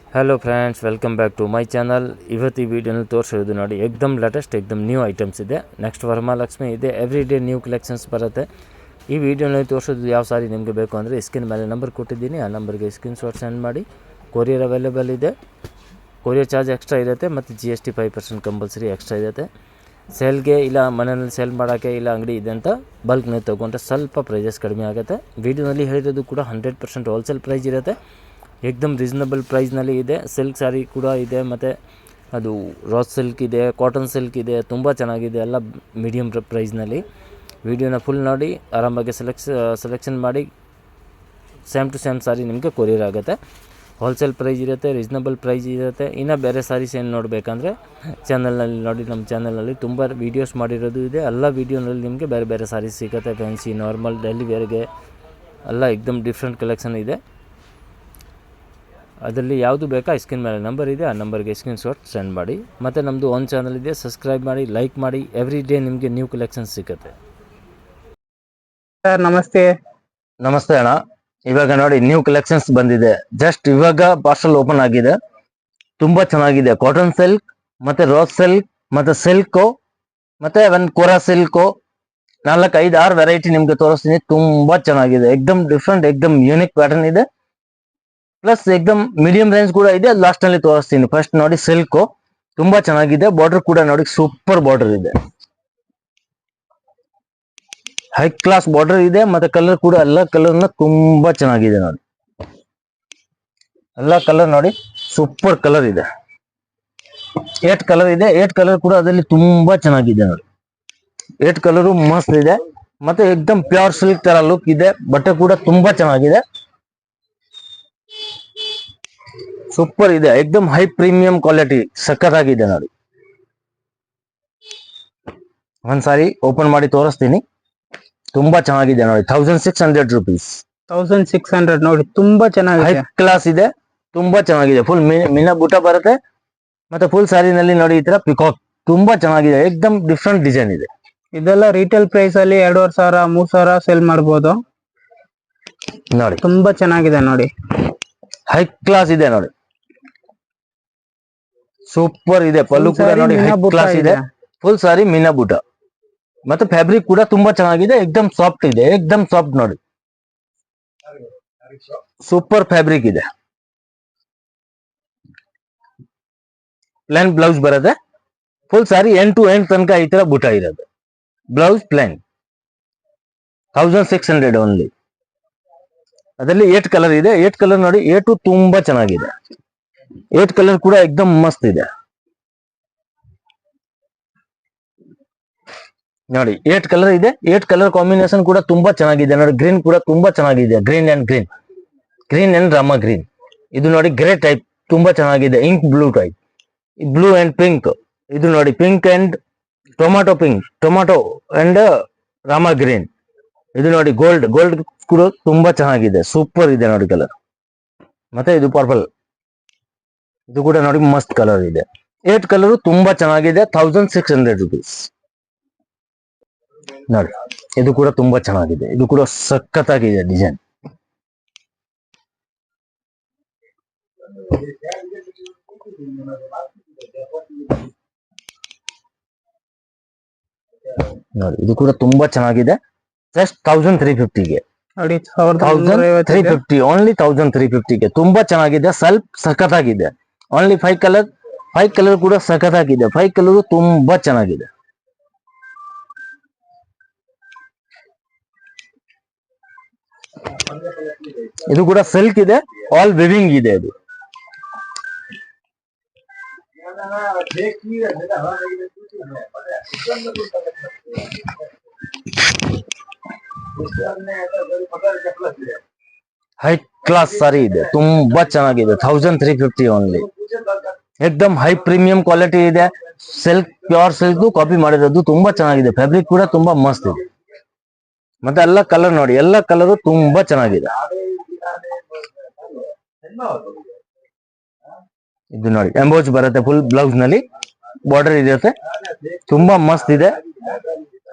Hello friends welcome back to my channel ಇವತ್ತು ಈ ವಿಡಿಯೋನಲ್ಲಿ ತೋರಿಸಿರೋದು ನೋಡಿ एकदम ಲೇಟೆಸ್ಟ್ एकदम ನ್ಯೂ ಐಟಮ್ಸ್ ಇದೆ ನೆಕ್ಸ್ಟ್ ವರಮಹಾಲಕ್ಷ್ಮಿ ಇದೆ ಎವ್ರಿ ಡೇ ನ್ಯೂ ಕಲೆಕ್ಷನ್ಸ್ ಬರುತ್ತೆ ಈ ವಿಡಿಯೋನಲ್ಲಿ ತೋರಿಸೋದು ಯಾವ ಸಾರಿ ನಿಮಗೆ ಬೇಕು ಅಂದರೆ ಸ್ಕ್ರೀನ್ ಮೇಲೆ ನಂಬರ್ ಕೊಟ್ಟಿದ್ದೀನಿ ಆ ನಂಬರ್ಗೆ ಸ್ಕ್ರೀನ್ ಶಾಟ್ ಸೆಂಡ್ ಮಾಡಿ ಕೊರಿಯರ್ ಅವೈಲೇಬಲ್ ಇದೆ ಕೊರಿಯರ್ ಚಾರ್ಜ್ ಎಕ್ಸ್ಟ್ರಾ ಇರುತ್ತೆ ಮತ್ತು GST 5% ಕಂಪಲ್ಸರಿ ಎಕ್ಸ್ಟ್ರಾ ಇರುತ್ತೆ ಸೇಲ್ಗೆ ಇಲ್ಲ ಮನೆಯಲ್ಲಿ ಸೇಲ್ ಮಾಡೋಕ್ಕೆ ಇಲ್ಲ ಅಂಗಡಿ ಇದೆ ಅಂತ ಬಲ್ಕ್ನಲ್ಲಿ ತೊಗೊಂಡ್ರೆ ಸ್ವಲ್ಪ ಪ್ರೈಸಸ್ ಕಡಿಮೆ ಆಗುತ್ತೆ ವಿಡಿಯೋನಲ್ಲಿ ಹೇಳಿರೋದು ಕೂಡ 100% ಹೋಲ್ಸೇಲ್ ಪ್ರೈಸ್ ಇರುತ್ತೆ एकदम ರೀಸನಬಲ್ ಪ್ರೈಸ್ನಲ್ಲಿ ಇದೆ ಸಿಲ್ಕ್ ಸಾರಿ ಕೂಡ ಇದೆ ಮತ್ತು ಅದು ರಾಸ್ ಸಿಲ್ಕ್ ಇದೆ ಕಾಟನ್ ಸಿಲ್ಕ್ ಇದೆ ತುಂಬ ಚೆನ್ನಾಗಿದೆ ಎಲ್ಲ ಮೀಡಿಯಮ್ ಪ್ರೈಸ್ನಲ್ಲಿ ವಿಡಿಯೋನ ಫುಲ್ ನೋಡಿ ಆರಾಮಾಗಿ ಸೆಲೆಕ್ಷನ್ ಮಾಡಿ ಸೇಮ್ ಟು ಸೇಮ್ ಸಾರಿ ನಿಮಗೆ ಕೊರಿಯರ್ ಆಗುತ್ತೆ ಹೋಲ್ಸೇಲ್ ಪ್ರೈಸ್ ಇರುತ್ತೆ ರೀಸನಬಲ್ ಪ್ರೈಸ್ ಇರುತ್ತೆ ಇನ್ನು ಬೇರೆ ಸಾರೀಸ್ ಏನು ನೋಡಬೇಕಂದ್ರೆ ಚಾನಲ್ನಲ್ಲಿ ನೋಡಿ ನಮ್ಮ ಚಾನಲ್ನಲ್ಲಿ ತುಂಬ ವೀಡಿಯೋಸ್ ಮಾಡಿರೋದು ಇದೆ ಎಲ್ಲ ವೀಡಿಯೋನಲ್ಲಿ ನಿಮಗೆ ಬೇರೆ ಬೇರೆ ಸಾರೀಸ್ ಸಿಗುತ್ತೆ ಫ್ಯಾನ್ಸಿ ನಾರ್ಮಲ್ ಡೈಲಿ ವೇರ್ಗೆ ಎಲ್ಲ ಎಕ್ದಮ್ ಡಿಫ್ರೆಂಟ್ ಕಲೆಕ್ಷನ್ ಇದೆ ಅದರಲ್ಲಿ ಯಾವುದು ಬೇಕಾ ಸ್ಕ್ರೀನ್ ಮೇಲೆ ನಂಬರ್ ಇದೆ ಆ ನಂಬರ್ಗೆ ಸ್ಕ್ರೀನ್ ಶಾಟ್ ಸೆಂಡ್ ಮಾಡಿ ಮತ್ತು ನಮ್ಮದು ಒಂದು ಚಾನಲ್ ಇದೆ ಸಬ್ಸ್ಕ್ರೈಬ್ ಮಾಡಿ ಲೈಕ್ ಮಾಡಿ ಎವ್ರಿ ಡೇ ನಿಮಗೆ ನ್ಯೂ ಕಲೆಕ್ಷನ್ಸ್ ಸಿಗುತ್ತೆ ಸರ್ ನಮಸ್ತೆ. ನಮಸ್ತೆ ಅಣ್ಣ. ಇವಾಗ ನೋಡಿ ನ್ಯೂ ಕಲೆಕ್ಷನ್ಸ್ ಬಂದಿದೆ ಜಸ್ಟ್ ಇವಾಗ ಪಾರ್ಸಲ್ ಓಪನ್ ಆಗಿದೆ ತುಂಬ ಚೆನ್ನಾಗಿದೆ ಕಾಟನ್ ಸಿಲ್ಕ್ ಮತ್ತು ರೋಸ್ ಸಿಲ್ಕ್ ಮತ್ತು ಸಿಲ್ಕು ಮತ್ತು ಒಂದು ಕೋರಾ ಸಿಲ್ಕು 4-5-6 ವೆರೈಟಿ ನಿಮಗೆ ತೋರಿಸ್ತೀನಿ ತುಂಬ ಚೆನ್ನಾಗಿದೆ ಎಕ್ದಮ್ ಡಿಫ್ರೆಂಟ್ ಎಕ್ದಮ್ ಯೂನಿಕ್ ಪ್ಯಾಟರ್ನ್ ಇದೆ ಪ್ಲಸ್ ಎಕ್ದಮ್ ಮೀಡಿಯಂ ರೇಂಜ್ ಕೂಡ ಇದೆ ಲಾಸ್ಟ್ ನಲ್ಲಿ ತೋರಿಸ್ತೀನಿ ಫಸ್ಟ್ ನೋಡಿ ಸಿಲ್ಕ್ ತುಂಬಾ ಚೆನ್ನಾಗಿದೆ ಬಾರ್ಡರ್ ಕೂಡ ನೋಡಿ ಸೂಪರ್ ಬಾರ್ಡರ್ ಇದೆ ಹೈ ಕ್ಲಾಸ್ ಬಾರ್ಡರ್ ಇದೆ ಮತ್ತೆ ಕಲರ್ ಕೂಡ ಎಲ್ಲ ಕಲರ್ನ ತುಂಬಾ ಚೆನ್ನಾಗಿದೆ ನೋಡಿ ಎಲ್ಲ ಕಲರ್ ನೋಡಿ ಸೂಪರ್ ಕಲರ್ ಇದೆ 8 ಕಲರ್ ಇದೆ 8 ಕಲರ್ ಕೂಡ ಅದರಲ್ಲಿ ತುಂಬಾ ಚೆನ್ನಾಗಿದೆ ನೋಡಿ 8 ಕಲರು ಮಸ್ತ್ ಇದೆ ಮತ್ತೆ ಎಕ್ದಮ್ ಪ್ಯೂರ್ ಸಿಲ್ಕ್ ತರ ಲುಕ್ ಇದೆ ಬಟ್ಟೆ ಕೂಡ ತುಂಬಾ ಚೆನ್ನಾಗಿದೆ ಸೂಪರ್ ಇದೆ ಎಕ್ದಮ್ ಹೈ ಪ್ರೀಮಿಯಂ ಕ್ವಾಲಿಟಿ ಸಖತ್ತಾಗಿದೆ ನೋಡಿ ಒಂದ್ಸಾರಿ ಓಪನ್ ಮಾಡಿ ತೋರಿಸ್ತೀನಿ ತುಂಬಾ ಚೆನ್ನಾಗಿದೆ ನೋಡಿ 1600 ರೂಪೀಸ್ 1600 ನೋಡಿ ತುಂಬಾ ಹೈ ಚೆನ್ನಾಗಿದೆ. ಕ್ಲಾಸ್ ಇದೆ ತುಂಬಾ ಚೆನ್ನಾಗಿದೆ ಫುಲ್ ಮಿನ ಬುಟ್ಟ ಬರುತ್ತೆ ಮತ್ತೆ ಫುಲ್ ಸಾರಿನಲ್ಲಿ ನೋಡಿ ಈ ತರ ಪಿಕಾಕ್ ತುಂಬಾ ಚೆನ್ನಾಗಿದೆ ಎಕ್ದಮ್ ಡಿಫ್ರೆಂಟ್ ಡಿಸೈನ್ ಇದೆ ಇದೆಲ್ಲ ರಿಟೇಲ್ ಪ್ರೈಸ್ ಅಲ್ಲಿ 2500 3000 ಸೇಲ್ ಮಾಡಬಹುದು. ನೋಡಿ ತುಂಬಾ ಚೆನ್ನಾಗಿದೆ ನೋಡಿ ಹೈ ಕ್ಲಾಸ್ ಇದೆ ನೋಡಿ ಸೂಪರ್ ಇದೆ ಪಲ್ಲು ಕೂಡ ಸಾರಿ ನೋಡಿ ಹೈ ಮೀನಾ ಬುಟ್ಟ ಕ್ಲಾಸ್ ಇದೆ ಇದೆ. ಫುಲ್ ಸಾರಿ ಮೀನಾ ಬುಟ್ಟ ಮತ್ತೆ ಫ್ಯಾಬ್ರಿಕ್ ಕೂಡ ತುಂಬಾ ಚೆನ್ನಾಗಿದೆ ಎಕ್ದಮ್ ಸಾಫ್ಟ್ ಇದೆ ಎಕ್ದಮ್ ಸಾಫ್ಟ್ ನೋಡಿ ಸೂಪರ್ ಫ್ಯಾಬ್ರಿಕ್ ಇದೆ ಪ್ಲೇನ್ ಬ್ಲೌಸ್ ಬರುತ್ತೆ full sari end to end ತನಕ ಈ ತರ ಬುಟ್ಟ ಇರೋದು ಬ್ಲೌಸ್ ಪ್ಲೇನ್ 1600 ಓನ್ಲಿ ಅದರಲ್ಲಿ 8 ಕಲರ್ ಇದೆ 8 ಕಲರ್ ನೋಡಿ 8 ತುಂಬಾ ಚೆನ್ನಾಗಿದೆ 8 ಕಲರ್ ಕೂಡ ಎಕ್ದಮ್ ಮಸ್ತ್ ಇದೆ ನೋಡಿ 8 ಕಲರ್ ಇದೆ 8 ಕಲರ್ ಕಾಂಬಿನೇಷನ್ ಕೂಡ ತುಂಬಾ ಚೆನ್ನಾಗಿದೆ ನೋಡಿ ಗ್ರೀನ್ ಕೂಡ ತುಂಬಾ ಚೆನ್ನಾಗಿದೆ ಗ್ರೀನ್ ಅಂಡ್ ರಾಮ ಗ್ರೀನ್ ಇದು ನೋಡಿ ಗ್ರೇ ಟೈಪ್ ತುಂಬಾ ಚೆನ್ನಾಗಿದೆ ink blue type blue and pink ಇದು ನೋಡಿ pink and tomato and Rama green ಇದು ನೋಡಿ ಗೋಲ್ಡ್ ಕೂಡ ತುಂಬಾ ಚೆನ್ನಾಗಿದೆ ಸೂಪರ್ ಇದೆ ನೋಡಿ ಕಲರ್ ಮತ್ತೆ ಇದು ಪರ್ಪಲ್ ಇದು ಕೂಡ ನೋಡಿ ಮಸ್ತ್ ಕಲರ್ ಇದೆ 8 ಕಲರ್ ತುಂಬಾ ಚೆನ್ನಾಗಿದೆ 1600 ರೂಪೀಸ್ ನೋಡಿ ಇದು ಕೂಡ ತುಂಬಾ ಚೆನ್ನಾಗಿದೆ ಇದು ಕೂಡ ಸಖತ್ತಾಗಿದೆ ಡಿಸೈನ್ ನೋಡಿ ಇದು ಕೂಡ ತುಂಬಾ ಚೆನ್ನಾಗಿದೆ ಜಸ್ಟ್ 1350 ಗೆ ನೋಡಿ 1350 1350 ಓನ್ಲಿ 1350 ಗೆ ತುಂಬಾ ಚೆನ್ನಾಗಿದೆ ಸ್ವಲ್ಪ ಸಖತ್ತಾಗಿದೆ ಓನ್ಲಿ 5 ಕಲರ್ ಕೂಡ ಸಖತ್ತಾಗಿದೆ 5 ಕಲರ್ ತುಂಬಾ ಚೆನ್ನಾಗಿದೆ ಇದು ಕೂಡ ಸಿಲ್ಕ್ ಇದೆ ಆಲ್ ವಿವಿಂಗ್ ಇದೆ ಇದು ಹೈ ಕ್ಲಾಸ್ ಸಾರಿ ಇದೆ ತುಂಬಾ ಚೆನ್ನಾಗಿದೆ 1350 ಓನ್ಲಿ ಎಕ್ದಮ್ ಹೈ ಪ್ರೀಮಿಯಂ ಕ್ವಾಲಿಟಿ ಇದೆ ಸಿಲ್ಕ್ ಪ್ಯೂರ್ ಸಿಲ್ಕ್ ಕಾಪಿ ಮಾಡಿರೋದು ತುಂಬಾ ಚೆನ್ನಾಗಿದೆ ಫ್ಯಾಬ್ರಿಕ್ ಕೂಡ ತುಂಬಾ ಮಸ್ತ್ ಇದೆ ಮತ್ತೆ ಎಲ್ಲ ಕಲರ್ ನೋಡಿ ಎಲ್ಲ ಕಲರ್ ತುಂಬಾ ಚೆನ್ನಾಗಿದೆ ಇದು ನೋಡಿ ಎಂಬೋಜ್ ಬರುತ್ತೆ ಫುಲ್ ಬ್ಲೌಸ್ ನಲ್ಲಿ ಬಾರ್ಡರ್ ಇರುತ್ತೆ ತುಂಬಾ ಮಸ್ತ್ ಇದೆ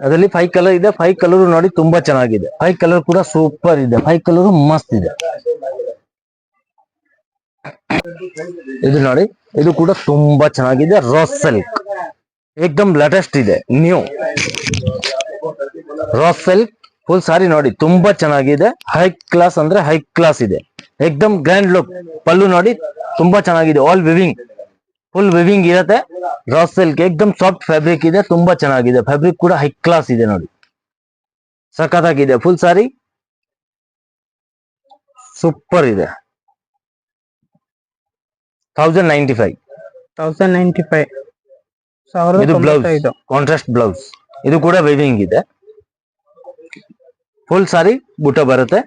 ಅದರಲ್ಲಿ 5 ಕಲರ್ ಇದೆ 5 ಕಲರ್ ನೋಡಿ ತುಂಬಾ ಚೆನ್ನಾಗಿದೆ 5 ಕಲರ್ ಕೂಡ ಸೂಪರ್ ಇದೆ 5 ಕಲರ್ ಮಸ್ತ್ ಇದೆ ಇದು ನೋಡಿ, ಇದು ಕೂಡ ತುಂಬಾ ಚೆನ್ನಾಗಿದೆ. ರಾಸ್ ಸಿಲ್ಕ್ ಏಕ್ದಮ್ ಲೇಟೆಸ್ಟ್ ಇದೆ, ನ್ಯೂ ರಾಸ್ ಸಿಲ್ಕ್ ಫುಲ್ ಸಾರಿ ನೋಡಿ, ತುಂಬಾ ಚೆನ್ನಾಗಿದೆ. ಹೈ ಕ್ಲಾಸ್ ಅಂದ್ರೆ ಹೈ ಕ್ಲಾಸ್ ಇದೆ, ಏಕ್ದಮ್ ಗ್ರ್ಯಾಂಡ್ ಲುಕ್. ಪಲ್ಲು ನೋಡಿ ತುಂಬಾ ಚೆನ್ನಾಗಿದೆ, ಆಲ್ ವಿವಿಂಗ್, ಫುಲ್ ವಿವಿಂಗ್ ಇರುತ್ತೆ. ರಾಸ್ ಸಿಲ್ಕ್ ಏಕ್ದಮ್ ಸಾಫ್ಟ್ ಫ್ಯಾಬ್ರಿಕ್ ಇದೆ, ತುಂಬಾ ಚೆನ್ನಾಗಿದೆ. ಫ್ಯಾಬ್ರಿಕ್ ಕೂಡ ಹೈ ಕ್ಲಾಸ್ ಇದೆ ನೋಡಿ, ಸಖತ್ತಾಗಿದೆ. ಫುಲ್ ಸಾರಿ ಸೂಪರ್ ಇದೆ. 1095. 1095 ಇದು ಬ್ಲೌಸ್, 1095. Contrast blouse. ಇದು ಕೂಡ ವೇವಿಂಗ್ ಇದೆ. ಫುಲ್ ಸಾರಿ ಬುಟ್ಟ ಬರುತ್ತೆ.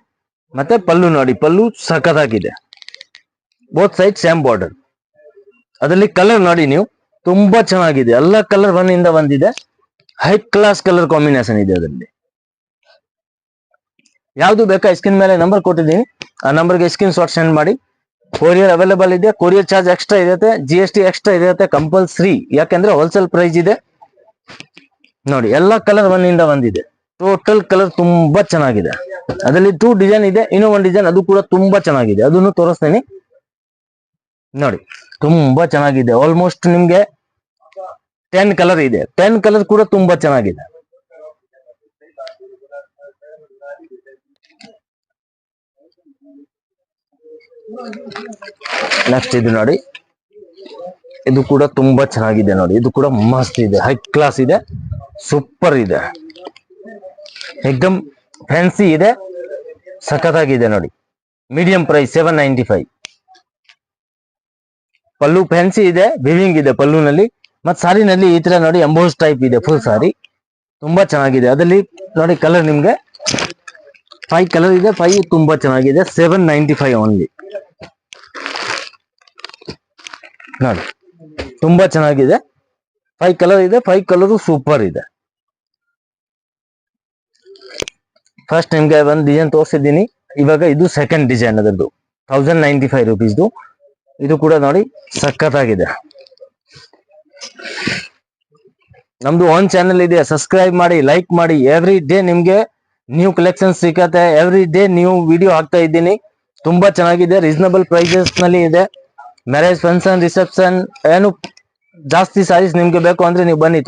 ಮತ್ತೆ ಪಲ್ಲು ನೋಡಿ, ಪಲ್ಲು ಸಖತ್ತಾಗಿದೆ. Both side same border. ಅದರಲ್ಲಿ ಕಲರ್ ನೋಡಿ ನೀವು, ತುಂಬಾ ಚೆನ್ನಾಗಿದೆ. ಎಲ್ಲ ಕಲರ್ ಒಂದಿಂದ ಒಂದಿದೆ, ಹೈ ಕ್ಲಾಸ್ ಕಲರ್ ಕಾಂಬಿನೇಷನ್ ಇದೆ ಅದರಲ್ಲಿ. ಯಾವ್ದು ಬೇಕಾ ಸ್ಕ್ರೀನ್ ಮೇಲೆ ನಂಬರ್ ಕೊಟ್ಟಿದ್ದೀನಿ, ಆ ನಂಬರ್ಗೆ ಸ್ಕ್ರೀನ್ ಶಾಟ್ ಸೆಂಡ್ ಮಾಡಿ. ಕೊರಿಯರ್ ಅವೈಲೇಬಲ್ ಇದೆ. ಕೊರಿಯರ್ ಚಾರ್ಜ್ ಎಕ್ಸ್ಟ್ರಾ ಇರುತ್ತೆ, GST ಎಕ್ಸ್ಟ್ರಾ ಇರುತ್ತೆ ಕಂಪಲ್ಸರಿ, ಯಾಕಂದ್ರೆ ಹೋಲ್ಸೇಲ್ ಪ್ರೈಸ್ ಇದೆ. ನೋಡಿ ಎಲ್ಲ ಕಲರ್ ಒಂದಿಂದ ಒಂದಿದೆ, ಟೋಟಲ್ ಕಲರ್ ತುಂಬಾ ಚೆನ್ನಾಗಿದೆ. ಅದರಲ್ಲಿ 2 ಡಿಸೈನ್ ಇದೆ, ಇನ್ನೂ ಒಂದು ಡಿಸೈನ್ ಅದು ಕೂಡ ತುಂಬಾ ಚೆನ್ನಾಗಿದೆ, ಅದನ್ನು ತೋರಿಸ್ತೇನೆ ನೋಡಿ. ತುಂಬಾ ಚೆನ್ನಾಗಿದೆ. ಆಲ್ಮೋಸ್ಟ್ ನಿಮ್ಗೆ 10 ಕಲರ್ ಇದೆ, 10 ಕಲರ್ ಕೂಡ ತುಂಬಾ ಚೆನ್ನಾಗಿದೆ. ನೆಕ್ಸ್ಟ್ ಇದು ನೋಡಿ, ಇದು ಕೂಡ ತುಂಬಾ ಚೆನ್ನಾಗಿದೆ ನೋಡಿ. ಇದು ಕೂಡ ಮಸ್ತ್ ಇದೆ, ಹೈ ಕ್ಲಾಸ್ ಇದೆ, ಸೂಪರ್ ಇದೆ, ಏಕ್ದಮ್ ಫ್ಯಾನ್ಸಿ ಇದೆ, ಸಖತ್ತಾಗಿದೆ ನೋಡಿ. Medium price 795. ಪಲ್ಲು ಫ್ಯಾನ್ಸಿ ಇದೆ, ವಿವಿಂಗ್ ಇದೆ ಪಲ್ಲುನಲ್ಲಿ. ಮತ್ ಸಾರಿನಲ್ಲಿ ಈ ತರ ನೋಡಿ ಎಂಬೋಸ್ ಟೈಪ್ ಇದೆ ಫುಲ್ ಸಾರಿ, ತುಂಬಾ ಚೆನ್ನಾಗಿದೆ. ಅದರಲ್ಲಿ ನೋಡಿ ಕಲರ್ ನಿಮ್ಗೆ 5 ಕಲರ್ ಇದೆ, 5 ತುಂಬಾ ಚೆನ್ನಾಗಿದೆ. 795 ಓನ್ಲಿ ನೋಡಿ, ತುಂಬಾ ಚೆನ್ನಾಗಿದೆ. 5 ಕಲರ್ ಇದೆ, 5 ಕಲರ್ ಸೂಪರ್ ಇದೆ. ಫಸ್ಟ್ ನಿಮ್ಗೆ ಒಂದು ಡಿಸೈನ್ ತೋರಿಸಿದ್ದೀನಿ, ಇವಾಗ ಇದು ಸೆಕೆಂಡ್ ಡಿಸೈನ್ ಅದರದ್ದು, 1095 ರುಪೀಸ್ದು. ಇದು ಕೂಡ ನೋಡಿ ಸಖತ್ತಾಗಿದೆ. ನಮ್ದು ಓನ್ ಚಾನೆಲ್ ಇದೆ, ಸಬ್ಸ್ಕ್ರೈಬ್ ಮಾಡಿ, ಲೈಕ್ ಮಾಡಿ. ಎವ್ರಿ ಡೇ ನಿಮ್ಗೆ ನ್ಯೂ ಕಲೆಕ್ಷನ್ ಸಿಗತ್ತೆ, ಎವ್ರಿ ಡೇ ನ್ಯೂ ವಿಡಿಯೋ ಹಾಕ್ತಾ ಇದ್ದೀನಿ. ತುಂಬಾ ಚೆನ್ನಾಗಿದೆ, ರೀಸನಬಲ್ ಪ್ರೈಸಸ್ ನಲ್ಲಿ ಇದೆ. ಮ್ಯಾರೇಜ್ ಫಂಕ್ಷನ್, ರಿಸೆಪ್ಷನ್, ಏನು ಜಾಸ್ತಿ ಸಾರೀಸ್ ನಿಮ್ಗೆ ಬೇಕು ಅಂದ್ರೆ ನೀವು ಬನ್ನಿ,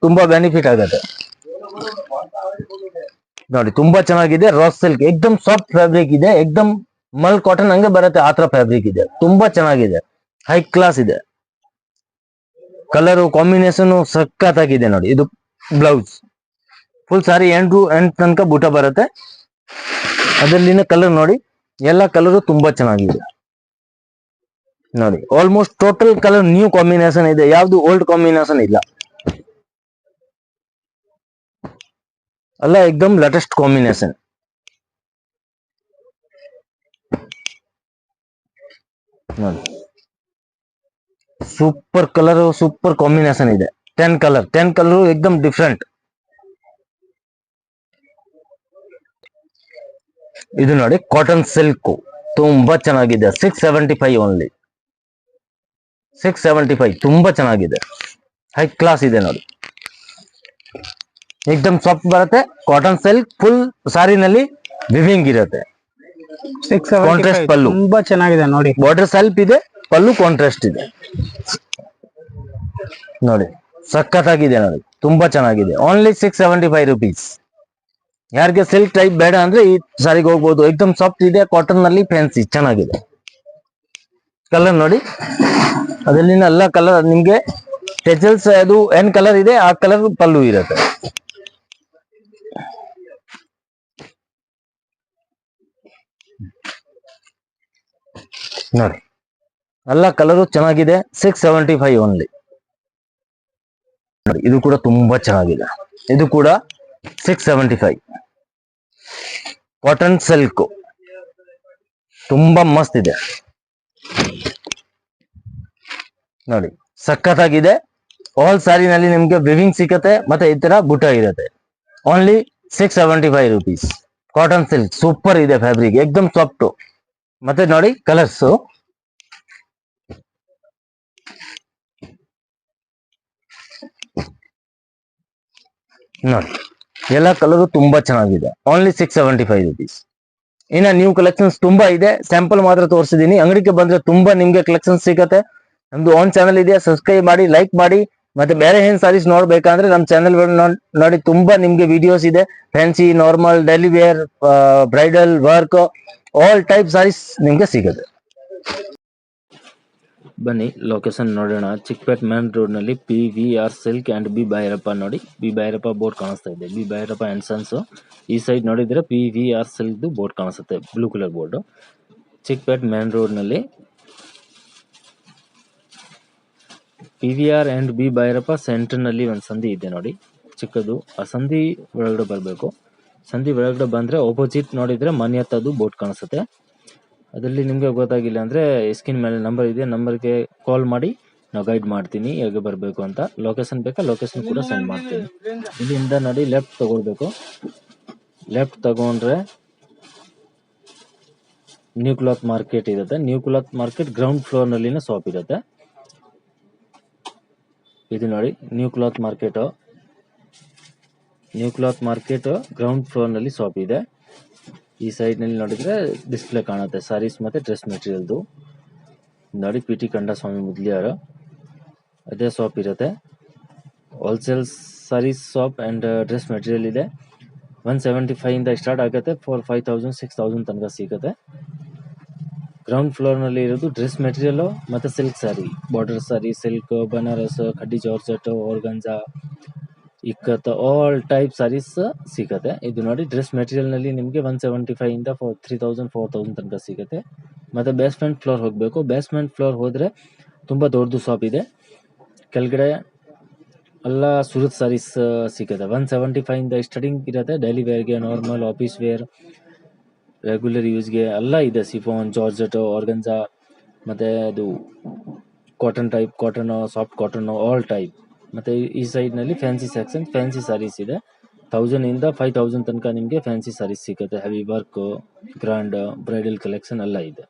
ತುಂಬಾ ಬೆನಿಫಿಟ್ ಆಗುತ್ತೆ ನೋಡಿ. ತುಂಬಾ ಚೆನ್ನಾಗಿದೆ. ರಾಸ್ ಸಿಲ್ಕ್ ಏಕ್ದಮ್ ಸಾಫ್ಟ್ ಫ್ಯಾಬ್ರಿಕ್ ಇದೆ, ಏಕ್ದಮ್ ಮಲ್ ಕಾಟನ್ ಹಂಗೆ ಬರುತ್ತೆ, ಆತರ ಫ್ಯಾಬ್ರಿಕ್ ಇದೆ. ತುಂಬಾ ಚೆನ್ನಾಗಿದೆ, ಹೈ ಕ್ಲಾಸ್ ಇದೆ. ಕಲರ್ ಕಾಂಬಿನೇಷನ್ ಸಖತ್ತಾಗಿದೆ ನೋಡಿ. ಇದು ಬ್ಲೌಸ್, ಫುಲ್ ಸಾರಿ ಎಂಡ್ ತನಕ ಬೂಟ ಬರುತ್ತೆ. ಅದರಲ್ಲಿನ ಕಲರ್ ನೋಡಿ, ಎಲ್ಲ ಕಲರು ತುಂಬಾ ಚೆನ್ನಾಗಿದೆ ನೋಡಿ. Almost total colour new combination ಇದೆ, ಯಾವ್ದು ಓಲ್ಡ್ ಕಾಂಬಿನೇಷನ್ ಇಲ್ಲ, ಅಲ್ಲ ಏಕ್ದಮ್ ಲೇಟೆಸ್ಟ್ ಕಾಂಬಿನೇಷನ್ ನೋಡಿ. ಸೂಪರ್ ಕಲರ್, ಸೂಪರ್ ಕಾಂಬಿನೇಷನ್ ಇದೆ. 10 ಕಲರ್, 10 ಕಲರ್ ಏಕ್ದಮ್ ಡಿಫ್ರೆಂಟ್. ಇದು ನೋಡಿ ಕಾಟನ್ ಸಿಲ್ಕ್, ತುಂಬಾ ಚೆನ್ನಾಗಿದೆ. 675 ಓನ್ಲಿ, 675, ತುಂಬಾ ಚೆನ್ನಾಗಿದೆ, ಹೈ ಕ್ಲಾಸ್ ಇದೆ ನೋಡಿ. ಏಕ್ದಮ್ ಸಾಫ್ಟ್ ಬರುತ್ತೆ, ಕಾಟನ್ ಸಿಲ್ಕ್, ಫುಲ್ ಸಾರಿನಲ್ಲಿ ವಿವಿಂಗ್ ಇರುತ್ತೆ. 675 ಕಾಂಟ್ರಾಸ್ಟ್ ಪಲ್ಲು, ತುಂಬಾ ಚೆನ್ನಾಗಿದೆ ನೋಡಿ. ಬಾರ್ಡರ್ ಸ್ವಲ್ಪ ಇದೆ, ಪಲ್ಲು ಕಾಂಟ್ರಾಸ್ಟ್ ಇದೆ ನೋಡಿ. ಸಖತ್ತಾಗಿದೆ ನೋಡಿ, ತುಂಬಾ ಚೆನ್ನಾಗಿದೆ. Only 675 rupees. ಯಾರಿಗೆ ಸಿಲ್ಕ್ ಟೈಪ್ ಬೇಡ ಅಂದ್ರೆ ಈ ಸಾರಿಗೆ ಹೋಗ್ಬೋದು. ಏಕ್ದಮ್ ಸಾಫ್ಟ್ ಇದೆ, ಕಾಟನ್ ನಲ್ಲಿ ಫ್ಯಾನ್ಸಿ ಚೆನ್ನಾಗಿದೆ. ಕಲರ್ ನೋಡಿ, ಅದರಲ್ಲಿನ ಎಲ್ಲ ಕಲರ್ ನಿಮ್ಗೆ ಟೆಚಲ್ಸ್, ಅದು ಏನ್ ಕಲರ್ ಇದೆ ಆ ಕಲರ್ ಪಲ್ಲು ಇರುತ್ತೆ ನೋಡಿ. ಎಲ್ಲ ಕಲರು ಚೆನ್ನಾಗಿದೆ. 675 ಓನ್ಲಿ ನೋಡಿ. ಇದು ಕೂಡ ತುಂಬಾ ಚೆನ್ನಾಗಿದೆ, ಇದು ಕೂಡ 675. ಕಾಟನ್ ಸಿಲ್ಕ್ ತುಂಬಾ ಮಸ್ತ್ ಇದೆ ನೋಡಿ, ಸಖತ್ತಾಗಿದೆ. ಆಲ್ ಸಾರಿನಲ್ಲಿ ನಿಮ್ಗೆ ವಿವಿಂಗ್ ಸಿಕ್ಕತ್ತೆ, ಮತ್ತೆ ಈ ತರ ಬುಟ್ಟ ಇರುತ್ತೆ. Only 675 rupees. Cotton silk super ಇದೆ, ಫ್ಯಾಬ್ರಿಕ್ ಏಕ್ದಮ್ ಸಾಫ್ಟ್. ಮತ್ತೆ ನೋಡಿ ಕಲರ್ಸ್, ನೋಡಿ ಎಲ್ಲ ಕಲರು ತುಂಬಾ ಚೆನ್ನಾಗಿದೆ. Only 675 rupees. ಇನ್ನ ನ್ಯೂ ಕಲೆಕ್ಷನ್ಸ್ ತುಂಬಾ ಇದೆ, ಸ್ಯಾಂಪಲ್ ಮಾತ್ರ ತೋರಿಸಿದೀನಿ. ಅಂಗಡಿಗೆ ಬಂದ್ರೆ ತುಂಬಾ ನಿಮ್ಗೆ ಕಲೆಕ್ಷನ್ಸ್ ಸಿಗತ್ತೆ. ನಮ್ದು ಓನ್ ಚಾನಲ್ ಇದೆ, ಸಬ್ಸ್ಕ್ರೈಬ್ ಮಾಡಿ, ಲೈಕ್ ಮಾಡಿ. ಮತ್ತೆ ಬೇರೆ ಏನ್ ಸಾರೀಸ್ ನೋಡ್ಬೇಕಂದ್ರೆ ನಮ್ಮ ಚಾನಲ್ ನೋಡಿ ತುಂಬಾ ನಿಮ್ಗೆ ವಿಡಿಯೋಸ್ ಇದೆ. Fancy, normal, daily wear, bridal, work, all type saris ನಿಮ್ಗೆ ಸಿಗುತ್ತೆ. ಬನ್ನಿ ಲೊಕೇಶನ್ ನೋಡೋಣ. ಚಿಕ್ಕಪೇಟ್ ಮೇನ್ ರೋಡ್ ನಲ್ಲಿ PVR silk and B Bhairappa ನೋಡಿ, ಬಿ ಭೈರಪ್ಪ ಬೋರ್ಡ್ ಕಾಣಿಸ್ತಾ ಇದೆ. B Bhairappa and sons. ಈ ಸೈಡ್ ನೋಡಿದ್ರೆ PVR ಸಿಲ್ಕ್ ಬೋರ್ಡ್ ಕಾಣಿಸುತ್ತೆ, blue colour board. Chickpet main road ನಲ್ಲಿ PVR and B Bhairappa centre ನಲ್ಲಿ ಒಂದು ಸಂಧಿ ಇದೆ ನೋಡಿ, ಚಿಕ್ಕದು. ಆ ಸಂಧಿ ಒಳಗಡೆ ಬರಬೇಕು. ಸಂಧಿ ಒಳಗಡೆ ಬಂದ್ರೆ ಆಪೋಸಿಟ್ ನೋಡಿದ್ರೆ ಮನೆ ಹತ್ತದು ಬೋರ್ಡ್ ಕಾಣಿಸುತ್ತೆ. ಅದರಲ್ಲಿ ನಿಮ್ಗೆ ಗೊತ್ತಾಗಿಲ್ಲ ಅಂದ್ರೆ ಸ್ಕ್ರೀನ್ ಮೇಲೆ ನಂಬರ್ ಇದೆ, ನಂಬರ್ಗೆ ಕಾಲ್ ಮಾಡಿ ನಾವು ಗೈಡ್ ಮಾಡ್ತೀನಿ ಹೇಗೆ ಬರಬೇಕು ಅಂತ. ಲೊಕೇಶನ್ ಬೇಕಾ, ಲೊಕೇಶನ್ ಕೂಡ ಸೆಂಡ್ ಮಾಡ್ತೀನಿ. ಇಲ್ಲಿಂದ ನೋಡಿ ಲೆಫ್ಟ್ ತಗೊಳ್ಬೇಕು. ಲೆಫ್ಟ್ ತಗೊಂಡ್ರೆ ನ್ಯೂ ಕ್ಲಾತ್ ಮಾರ್ಕೆಟ್ ಇರುತ್ತೆ. New cloth market ground floor ನಲ್ಲಿನ ಶಾಪ್ ಇರುತ್ತೆ. ಇದು ನೋಡಿ new cloth market. New cloth market ground floor ನಲ್ಲಿ ಶಾಪ್ ಇದೆ. ಈ ಸೈಡ್ ನಲ್ಲಿ ನೋಡಿದ್ರೆ ಡಿಸ್ಪ್ಲೇ ಕಾಣುತ್ತೆ ಸಾರೀಸ್ ಮತ್ತೆ ಡ್ರೆಸ್ ಮೆಟೀರಿಯಲ್ದು. ನೋಡಿ PT ಕಂಡಸ್ವಾಮಿ ಮುದ್ಲಿಯಾರ ಅದೇ ಶಾಪ್ ಇರುತ್ತೆ. Wholesale saris shop and dress material ಇದೆ. 175 ಇಂದ ಸ್ಟಾರ್ಟ್ ಆಗುತ್ತೆ, 5000 6000 ತನಕ ಸಿಗುತ್ತೆ. ಗ್ರೌಂಡ್ ಫ್ಲೋರ್ ನಲ್ಲಿ ಇರೋದು ಡ್ರೆಸ್ ಮೆಟೀರಿಯಲ್ ಮತ್ತೆ silk sari, border sari, silk, Banaras, khaddi georgette, organza, ikat, all type saris ಸಿಗುತ್ತೆ. ಇದು ನೋಡಿ ಡ್ರೆಸ್ ಮೆಟೀರಿಯಲ್ ನಲ್ಲಿ ನಿಮಗೆ 175 ಇಂದ 3000 4000 ತನಕ ಸಿಗುತ್ತೆ. ಮತ್ತೆ ಬೇಸ್ಮೆಂಟ್ ಫ್ಲೋರ್ ಹೋಗಬೇಕು. ಬೇಸ್ಮೆಂಟ್ ಫ್ಲೋರ್ ಹೋದ್ರೆ ತುಂಬಾ ದೊಡ್ಡದು ಶಾಪ್ ಇದೆ. ಕೆಳಗಡೆ ಎಲ್ಲ ಸೂರತ್ ಸಾರೀಸ್ ಸಿಗುತ್ತೆ. 175 ಇಂದ ಸ್ಟಾರ್ಟಿಂಗ್ ಇರುತ್ತೆ. ಡೈಲಿ ವೇರ್ಗೆ, ನಾರ್ಮಲ್, ಆಫೀಸ್ ವೇರ್, ರೆಗ್ಯುಲರ್ ಯೂಸ್ಗೆ ಎಲ್ಲ ಇದೆ. ಸಿಫಾನ್, ಜಾರ್ಜೆಟ್, ಆರ್ಗಂಜಾ, ಮತ್ತೆ ಅದು cotton type, cotton, soft cotton, all type. ಮತ್ತೆ ಈ ಸೈಡ್ ನಲ್ಲಿ ಫ್ಯಾನ್ಸಿ ಸೆಕ್ಷನ್, ಫ್ಯಾನ್ಸಿ ಸಾರೀಸ್ ಇದೆ. 1000 ಇಂದ 5000 ತನಕ ನಿಮಗೆ ಫ್ಯಾನ್ಸಿ ಸಾರೀಸ್ ಸಿಗುತ್ತೆ. Heavy work, grand, bridal collection ಎಲ್ಲ ಇದೆ.